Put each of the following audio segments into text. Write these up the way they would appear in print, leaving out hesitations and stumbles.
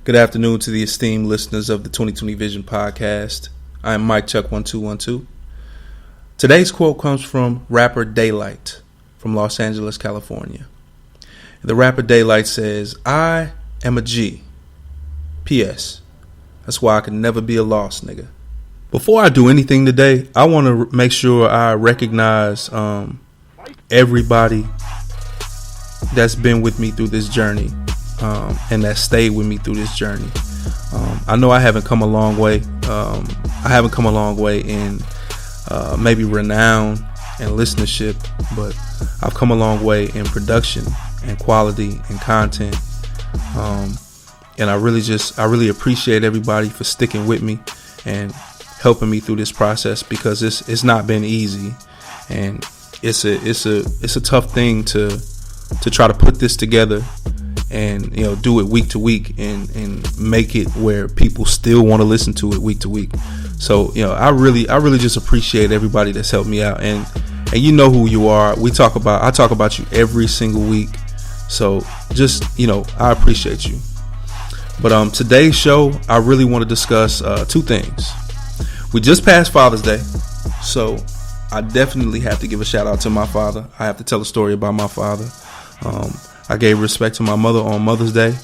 Good afternoon to the esteemed listeners of the 2020 Vision Podcast. I am Mike Chuck 1212. Today's quote comes from rapper Daylight from Los Angeles, California. The rapper Daylight says, "I am a G. P.S. That's why I can never be a lost nigga." Before I do anything today, I want to make sure I recognize everybody that's been with me through this journey. And that stayed with me through this journey. I know I haven't come a long way. I haven't come a long way in maybe renown and listenership, but I've come a long way in production and quality and content. And I really appreciate everybody for sticking with me and helping me through this process, because it's not been easy, and it's a tough thing to try to put this together and do it week to week and make it where people still want to listen to it week to week. So I really just appreciate everybody that's helped me out, and you know who you are. I talk about you every single week, so just I appreciate you. But today's show, I really want to discuss two things. We just passed Father's Day, so I definitely have to give a shout out to my father. I have to tell a story about my father. I gave respect to my mother on Mother's Day,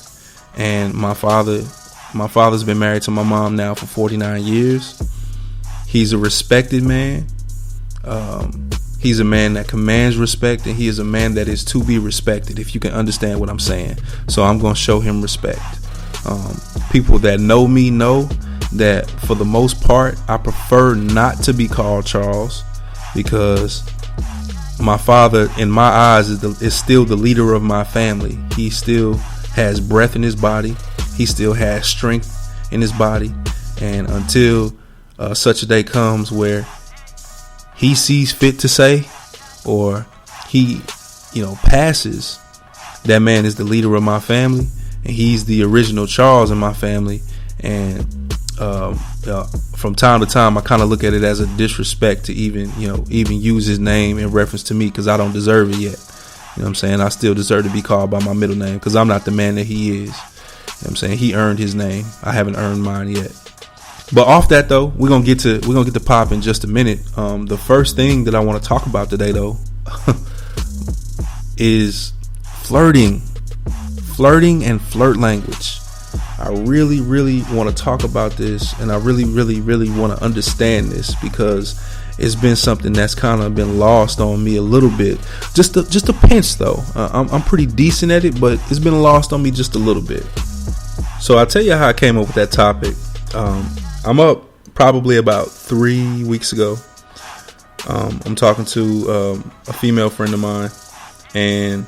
and my father's been married to my mom now for 49 years. He's a respected man. He's a man that commands respect, and he is a man that is to be respected, if you can understand what I'm saying. So I'm going to show him respect. People that know me know that for the most part, I prefer not to be called Charles, because my father, in my eyes, is still the leader of my family. He still has breath in his body. He still has strength in his body. And until such a day comes where he sees fit to say, or he, passes, that man is the leader of my family, and he's the original Charles in my family. And from time to time, I kind of look at it as a disrespect to even use his name in reference to me, because I don't deserve it yet. You know what I'm saying? I still deserve to be called by my middle name, because I'm not the man that he is. You know what I'm saying? He earned his name. I haven't earned mine yet. But off that though, we're gonna get to pop in just a minute. The first thing that I want to talk about today though is flirting and flirt language. I really, really want to talk about this, and I really, really, really want to understand this, because it's been something that's kind of been lost on me a little bit. Just a pinch though. I'm pretty decent at it, but it's been lost on me just a little bit. So I'll tell you how I came up with that topic. I'm up probably about 3 weeks ago. I'm talking to a female friend of mine, and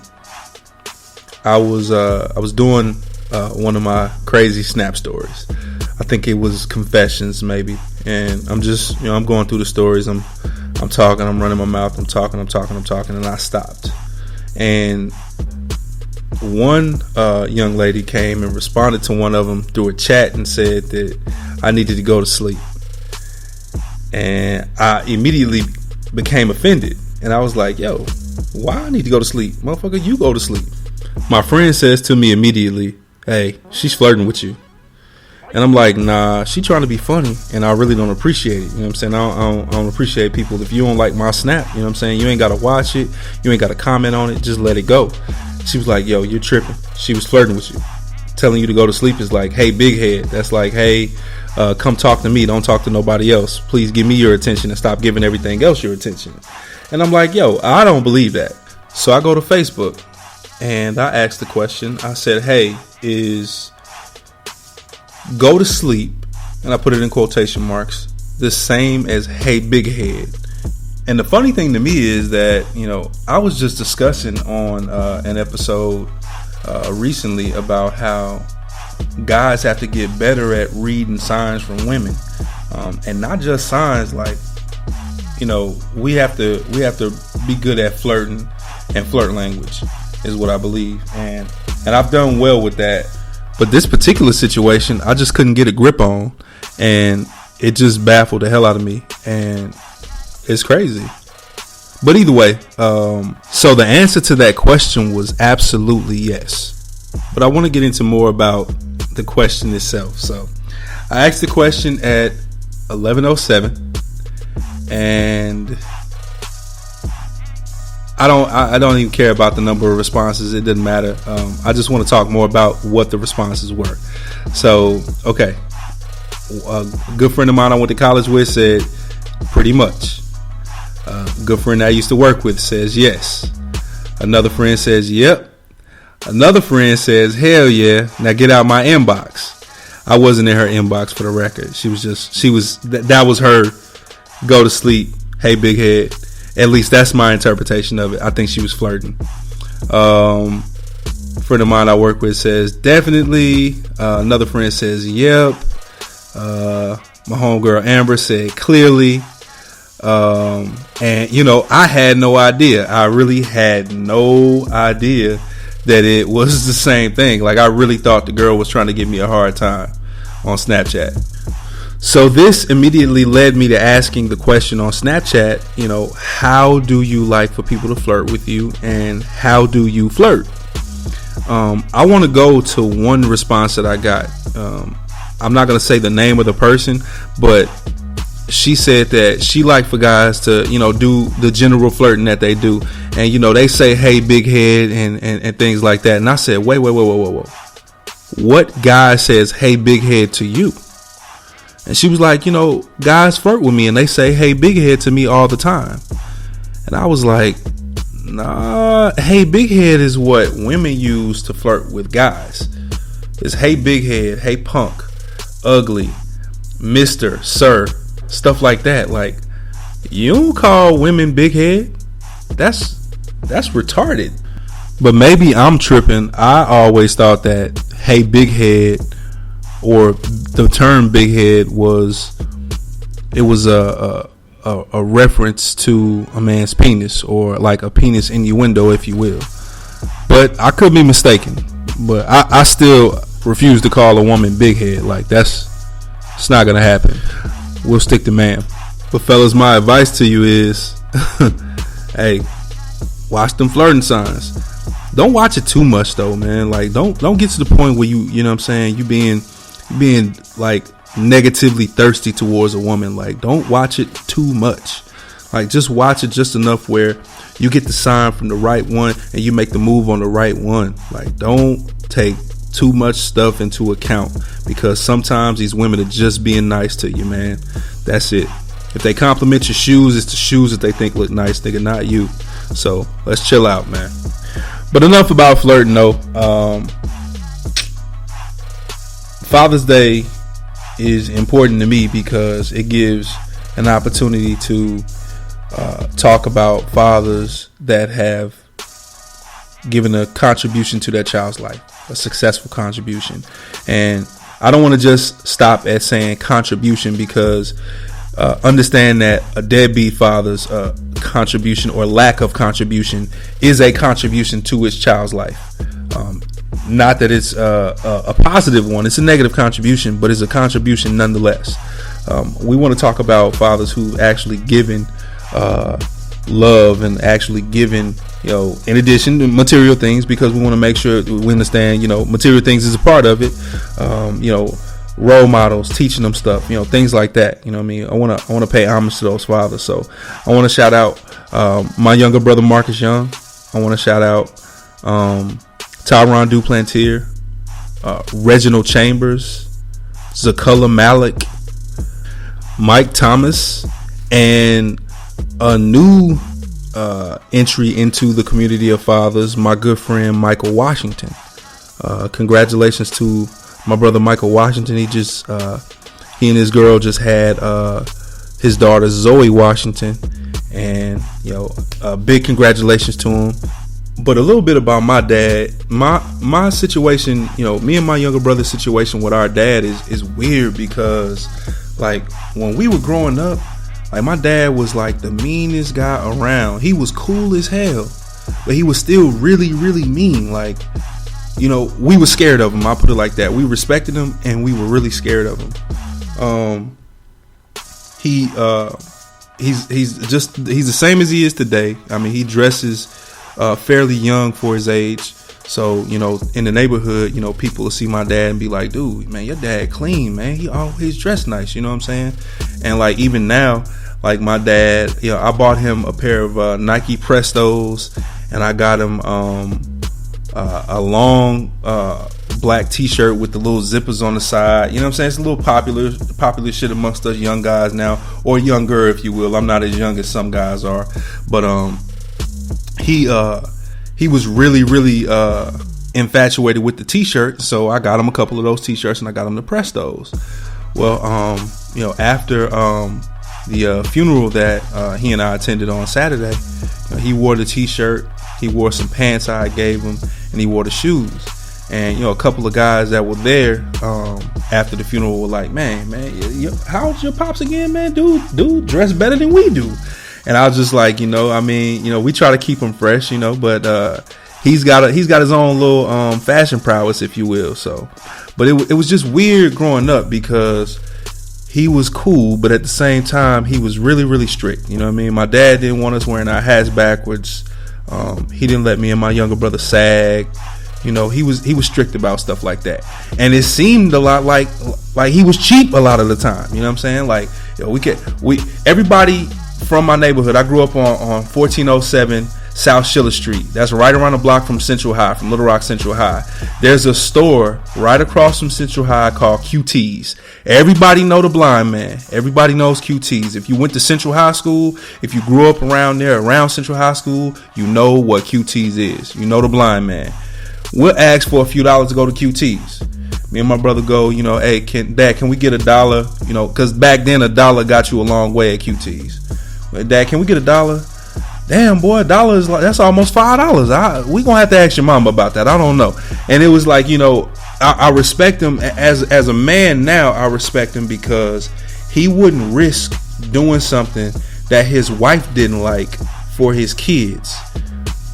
I was doing one of my crazy snap stories. I think it was confessions maybe, and I'm just I'm going through the stories. I'm talking, I'm running my mouth, I'm talking, and I stopped. And one young lady came and responded to one of them through a chat and said that I needed to go to sleep, and I immediately became offended. And I was like, "Yo, why I need to go to sleep, motherfucker? You go to sleep." My friend says to me immediately, "Hey, she's flirting with you." And I'm like, "Nah, she trying to be funny, and I really don't appreciate it." You know what I'm saying? I don't appreciate people. If you don't like my snap, you know what I'm saying, you ain't got to watch it. You ain't got to comment on it. Just let it go. She was like, "Yo, you're tripping." She was flirting with you. Telling you to go to sleep is like, "Hey, bighead." That's like, "Hey, come talk to me. Don't talk to nobody else. Please give me your attention and stop giving everything else your attention." And I'm like, "Yo, I don't believe that." So I go to Facebook and I asked the question. I said, "Hey, is go to sleep," and I put it in quotation marks, "the same as hey, big head?" And the funny thing to me is that, I was just discussing on an episode recently about how guys have to get better at reading signs from women, and not just signs, like, we have to be good at flirting, and flirt language is what I believe, and I've done well with that. But this particular situation, I just couldn't get a grip on, and it just baffled the hell out of me, and it's crazy. But either way, so the answer to that question was absolutely yes. But I want to get into more about the question itself. So I asked the question at 11:07, and I don't even care about the number of responses. It doesn't matter. I just want to talk more about what the responses were. So, okay. A good friend of mine I went to college with said, pretty much. A good friend I used to work with says yes. Another friend says, yep. Another friend says, hell yeah. Now get out my inbox. I wasn't in her inbox, for the record. That was her go to sleep. Hey, big head. At least that's my interpretation of it. I think she was flirting. Friend of mine I work with says definitely. Another friend says yep. My homegirl Amber said clearly. And I had no idea. I really had no idea that it was the same thing. Like, I really thought the girl was trying to give me a hard time on Snapchat. So this immediately led me to asking the question on Snapchat, how do you like for people to flirt with you, and how do you flirt? I want to go to one response that I got. I'm not going to say the name of the person, but she said that she liked for guys to, do the general flirting that they do. And, they say, hey, big head and things like that. And I said, wait. What guy says, hey, big head to you? And she was like, guys flirt with me and they say, hey, big head to me all the time. And I was like, nah, hey, big head is what women use to flirt with guys. It's hey, big head, hey, punk, ugly, mister, sir, stuff like that. Like, you don't call women big head. That's retarded. But maybe I'm tripping. I always thought that hey, big head, or the term big head was a reference to a man's penis, or like a penis innuendo, if you will. But I could be mistaken. But I still refuse to call a woman big head. Like, it's not gonna happen. We'll stick to ma'am. But fellas, my advice to you is hey, watch them flirting signs. Don't watch it too much though, man. Like, don't get to the point where you know what I'm saying, you being like negatively thirsty towards a woman. Like, don't watch it too much. Like, just watch it just enough where you get the sign from the right one and you make the move on the right one. Like, don't take too much stuff into account, because sometimes these women are just being nice to you, man. That's it. If they compliment your shoes, it's the shoes that they think look nice, nigga, not you. So let's chill out, man. But enough about flirting though. Father's Day is important to me because it gives an opportunity to talk about fathers that have given a contribution to their child's life, a successful contribution. And I don't want to just stop at saying contribution, because understand that a deadbeat father's contribution or lack of contribution is a contribution to his child's life. Not that it's a positive one, it's a negative contribution, but it's a contribution nonetheless. We want to talk about fathers who actually given love and actually given, in addition to material things, because we want to make sure we understand, material things is a part of it. Role models, teaching them stuff, things like that. You know what I mean? I want to pay homage to those fathers. So I want to shout out my younger brother Marcus Young. I want to shout out Tyron Duplantier, Reginald Chambers, Zakulla Malik, Mike Thomas, and a new entry into the community of fathers, my good friend Michael Washington. Congratulations to my brother Michael Washington. He and his girl just had his daughter Zoe Washington, and big congratulations to him. But a little bit about my dad. My situation, me and my younger brother's situation with our dad is weird, because like when we were growing up, like my dad was like the meanest guy around. He was cool as hell, but he was still really, really mean. Like, we were scared of him. I'll put it like that. We respected him and we were really scared of him. He's the same as he is today. I mean, he dresses fairly young for his age. So, in the neighborhood, people will see my dad and be like, dude, man, your dad clean, man. He always dressed nice, you know what I'm saying? And like, even now, like my dad, I bought him a pair of Nike Prestos, and I got him a long black t-shirt with the little zippers on the side. You know what I'm saying? It's a little popular shit amongst us young guys now, or younger, if you will. I'm not as young as some guys are, but he was really, really infatuated with the t-shirt, so I got him a couple of those t-shirts, and I got him the Prestos. Well, after the funeral that he and I attended on Saturday, he wore the t-shirt, he wore some pants I gave him, and he wore the shoes. And a couple of guys that were there after the funeral were like, man, how old's your pops again, man? Dude dress better than we do. And I was just like, we try to keep him fresh, but he's got his own little fashion prowess, if you will. So, but it was just weird growing up because he was cool, but at the same time he was really, really strict. You know what I mean? My dad didn't want us wearing our hats backwards. He didn't let me and my younger brother sag. He was strict about stuff like that, and it seemed a lot like he was cheap a lot of the time. You know what I'm saying? Like, everybody from my neighborhood. I grew up on 1407 South Schiller Street. That's right around the block from Central High, from Little Rock Central High. There's a store right across from Central High called QT's. Everybody know the Blind Man. Everybody knows QT's. If you went to Central High School, if you grew up around there, around Central High School, you know what QT's is. You know the Blind Man. We'll ask for a few dollars to go to QT's. Me and my brother go, hey, Dad, can we get $1? Because back then $1 got you a long way at QT's. Dad, can we get $1? Damn, boy, $1 is that's almost $5. We gonna have to ask your mama about that. I don't know. And it was like, I respect him as a man now. I respect him because he wouldn't risk doing something that his wife didn't like for his kids.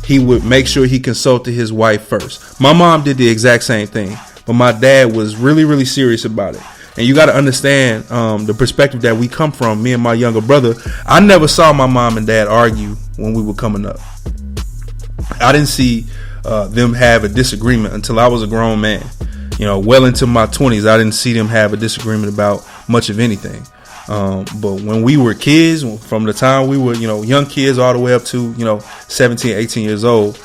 He would make sure he consulted his wife first. My mom did the exact same thing, but my dad was really, really serious about it. And you got to understand the perspective that we come from, me and my younger brother. I never saw my mom and dad argue when we were coming up. I didn't see them have a disagreement until I was a grown man. Well into my 20s, I didn't see them have a disagreement about much of anything. But when we were kids, from the time we were, young kids all the way up to, 17, 18 years old,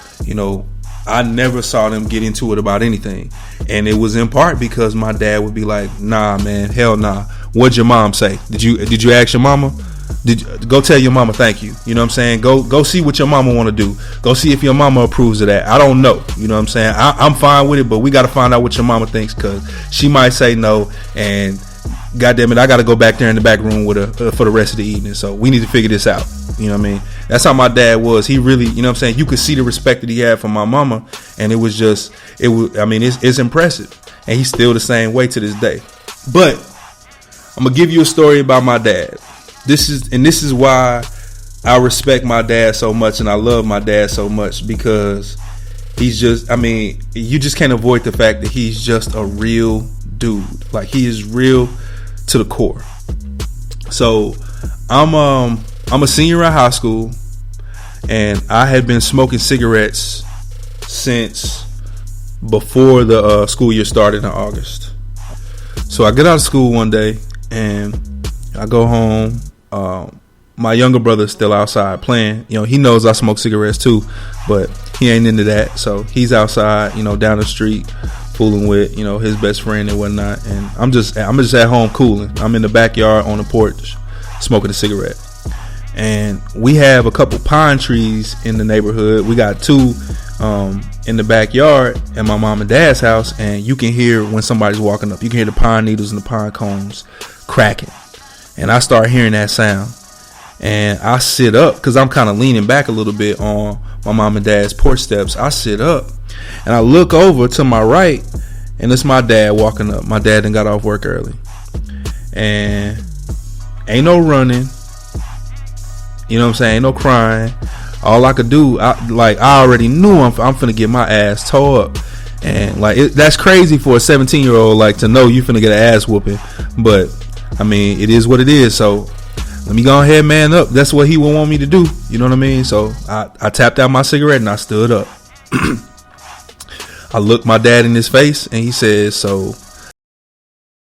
I never saw them get into it about anything. And it was in part because my dad would be like, nah, man, hell nah. What'd your mom say? Did you ask your mama? Go tell your mama thank you. You know what I'm saying? Go see what your mama want to do. Go see if your mama approves of that. I don't know. You know what I'm saying? I'm fine with it, but we got to find out what your mama thinks, because she might say no, and goddamn it, I got to go back there in the back room with her for the rest of the evening. So we need to figure this out. You know what I mean? That's how my dad was. He really, you know what I'm saying? You could see the respect that he had for my mama, and it's impressive. And he's still the same way to this day. But I'm going to give you a story about my dad. This is why I respect my dad so much, and I love my dad so much, because he's just, you just can't avoid the fact that he's just a real dude. Like, he is real to the core. So I'm a senior in high school, and I had been smoking cigarettes since before the school year started in August. So I get out of school one day and I go home. My younger brother's still outside playing. He knows I smoke cigarettes too, but he ain't into that. So he's outside, down the street, fooling with, his best friend and whatnot. And I'm just at home cooling. I'm in the backyard on the porch smoking a cigarette. And we have a couple pine trees in the neighborhood. We got two in the backyard at my mom and dad's house, and you can hear when somebody's walking up. You can hear the pine needles and the pine cones cracking. And I start hearing that sound, and I sit up because I'm kind of leaning back a little bit on my mom and dad's porch steps. I sit up and I look over to my right, and it's my dad walking up. My dad done got off work early, and ain't no running. You know what I'm saying? Ain't no crying. All I could do, I already knew I'm finna get my ass tore up. And that's crazy for a 17-year-old, to know you finna get an ass whooping. But it is what it is. So let me go ahead, man up. That's what he would want me to do. You know what I mean? So I tapped out my cigarette and I stood up. I looked my dad in his face and he said, "So